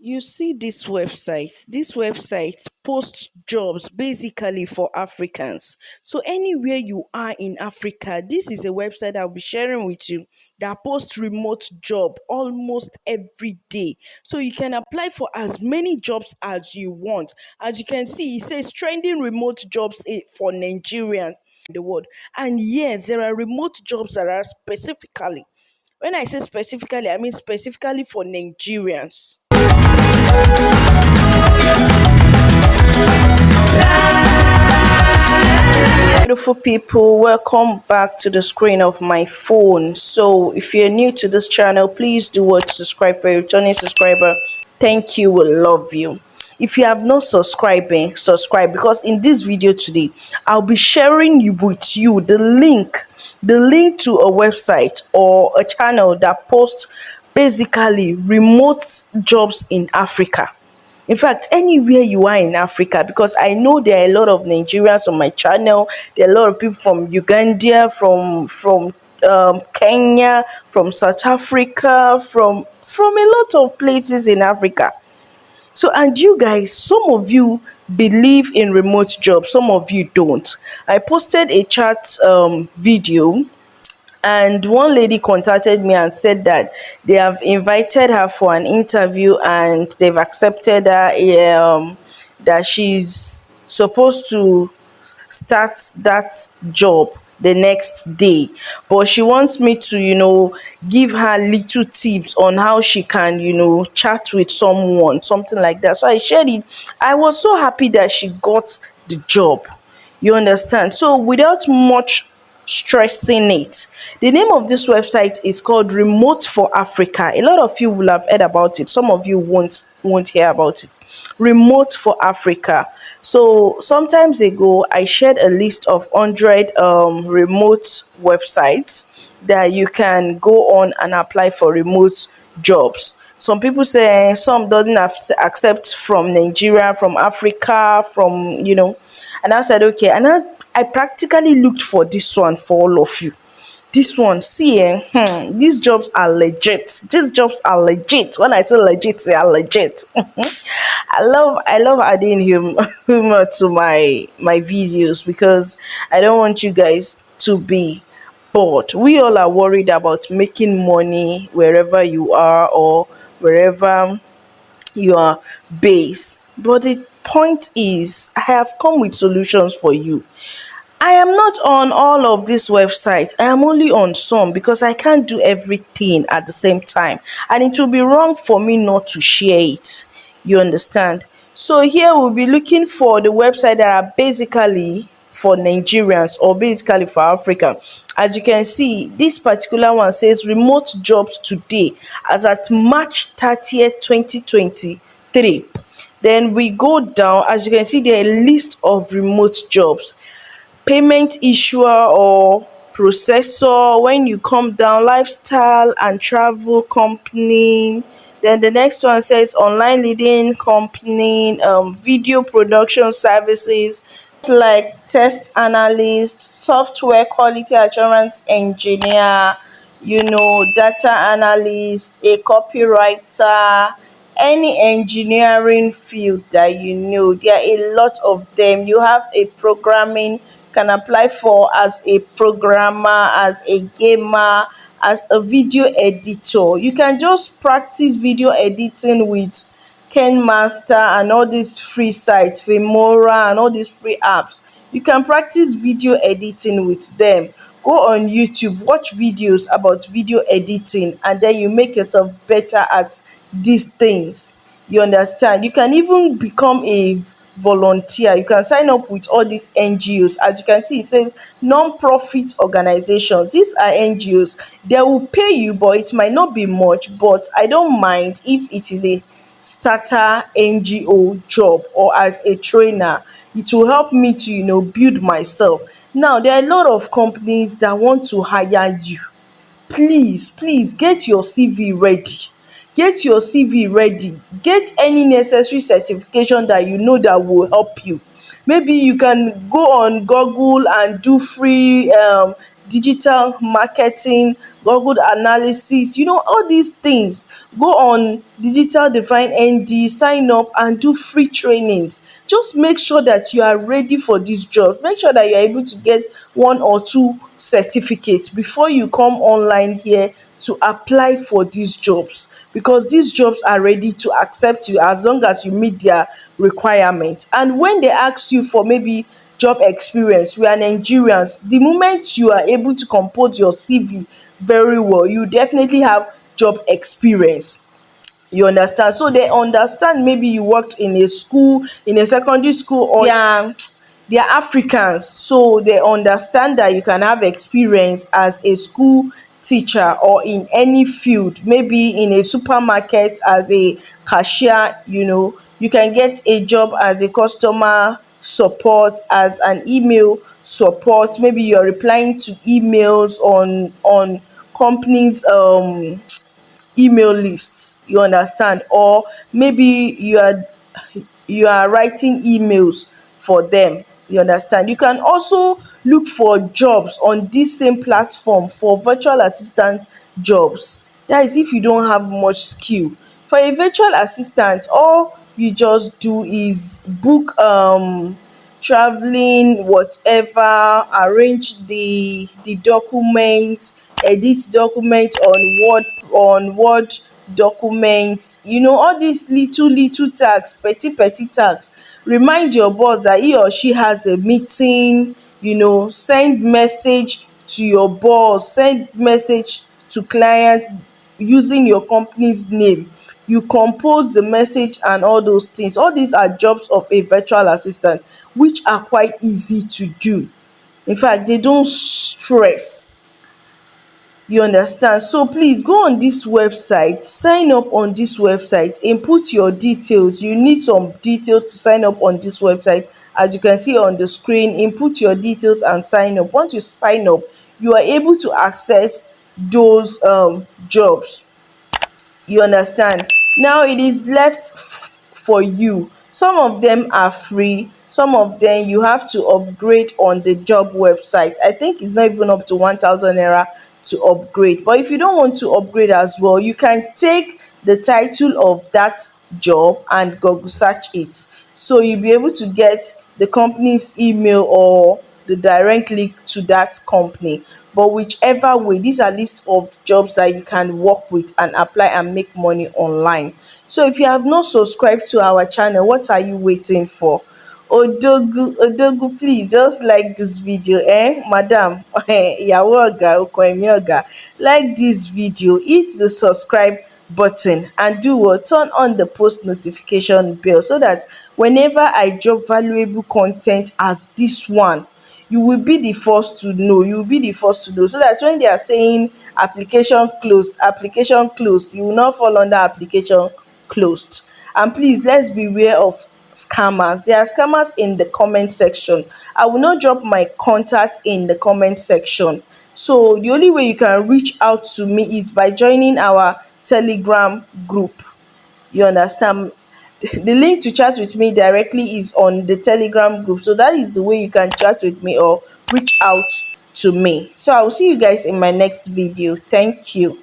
You see this website posts jobs basically for Africans. So anywhere you are in Africa, this is a website I'll be sharing with you that posts remote job almost every day. So you can apply for as many jobs as you want. As you can see, it says trending remote jobs for Nigerians in the world. And yes, there are remote jobs that are specifically, when I say specifically, I mean specifically for Nigerians. Beautiful people, welcome back to the screen of my phone. So if you're new to this channel, please do what subscribe. For a returning subscriber, thank you, will love you. If you have not subscribing, subscribe, because in this video today I'll be sharing with you the link to a website or a channel that posts basically remote jobs in Africa. In fact, anywhere you are in Africa, because I know there are a lot of Nigerians on my channel. There are a lot of people from Uganda, from Kenya, from South Africa, from a lot of places in Africa. So, and you guys, some of you believe in remote jobs, some of you don't. I posted a chat video, and one lady contacted me and said that they have invited her for an interview and they've accepted her, that she's supposed to start that job the next day, but she wants me to give her little tips on how she can chat with someone, something like that. So I shared it. I was so happy that she got the job, you understand. So without much stressing it, the name of this website is called Remote for Africa. A lot of you will have heard about it, some of you won't hear about it. Remote for Africa. So sometimes ago I shared a list of 100 remote websites that you can go on and apply for remote jobs. Some people say some doesn't accept from Nigeria, from Africa, and I said okay, and I practically looked for this one for all of you. This one, see, these jobs are legit. These jobs are legit. When I say legit, they are legit. I love adding humor to my videos, because I don't want you guys to be bored. We all are worried about making money wherever you are or wherever you are based. But the point is, I have come with solutions for you. I am not on all of these websites. I am only on some, because I can't do everything at the same time. And it will be wrong for me not to share it. You understand? So here we'll be looking for the website that are basically for Nigerians or basically for Africa. As you can see, this particular one says remote jobs today as at March 30th, 2023. Then we go down. As you can see, there are a list of remote jobs: payment issuer or processor. When you come down, lifestyle and travel company. Then the next one says online leading company, video production services like test analyst, software quality assurance engineer, data analyst, a copywriter, any engineering field that there are a lot of them. You have a programming, can apply for as a programmer, as a gamer, as a video editor. You can just practice video editing with Ken Master and all these free sites, Filmora and all these free apps. You can practice video editing with them. Go on YouTube, watch videos about video editing, and then you make yourself better at these things. You understand? You can even become a volunteer. You can sign up with all these NGOs. As you can see, it says non-profit organizations. These are NGOs. They will pay you, but it might not be much. But I don't mind if it is a starter NGO job or as a trainer. It will help me to build myself. Now there are a lot of companies that want to hire you. Please get your CV ready. Get your CV ready. Get any necessary certification that that will help you. Maybe you can go on Google and do free digital marketing. Google analysis, all these things. Go on Digital Divine ND, sign up and do free trainings. Just make sure that you are ready for this job. Make sure that you are able to get one or two certificates before you come online here to apply for these jobs, because these jobs are ready to accept you as long as you meet their requirement. And when they ask you for maybe job experience, we are Nigerians, the moment you are able to compose your CV very well, you definitely have job experience. You understand? So they understand maybe you worked in a school, in a secondary school, or they are Africans, so they understand that you can have experience as a school teacher or in any field, maybe in a supermarket as a cashier. You can get a job as a customer support, as an email support. Maybe you're replying to emails on companies email lists, you understand, or maybe you are writing emails for them, you understand. You can also look for jobs on this same platform for virtual assistant jobs. That is if you don't have much skill. For a virtual assistant, all you just do is book traveling, whatever, arrange the documents, edit document on word documents, all these little tasks, petty tasks. Remind your boss that he or she has a meeting. Send message to your boss, send message to client using your company's name. You compose the message and all those things. All these are jobs of a virtual assistant, which are quite easy to do. In fact, they don't stress. You understand? So please go on this website, sign up on this website, input your details. You need some details to sign up on this website. As you can see on the screen, input your details and sign up. Once you sign up, you are able to access those jobs. You understand? Now it is left for you. Some of them are free, some of them you have to upgrade on the job website. I think it's not even up to 1,000 naira to upgrade. But if you don't want to upgrade as well, you can take the title of that job and Google search it. So you'll be able to get the company's email or the direct link to that company. But whichever way, these are list of jobs that you can work with and apply and make money online. So if you have not subscribed to our channel, what are you waiting for? Odogu, please just like this video, madam. Ìyàwó ọ̀gá, ọkọ ẹ̀mí ọ̀gá. Like this video, hit the subscribe button and do what? Turn on the post notification bell, so that whenever I drop valuable content as this one, you will be the first to know. So that when they are saying application closed, you will not fall under application closed. And please, let's beware of scammers. There are scammers in the comment section. I will not drop my contact in the comment section. So the only way you can reach out to me is by joining our Telegram group. You understand? The link to chat with me directly is on the Telegram group. So that is the way you can chat with me or reach out to me. So I will see you guys in my next video. Thank you.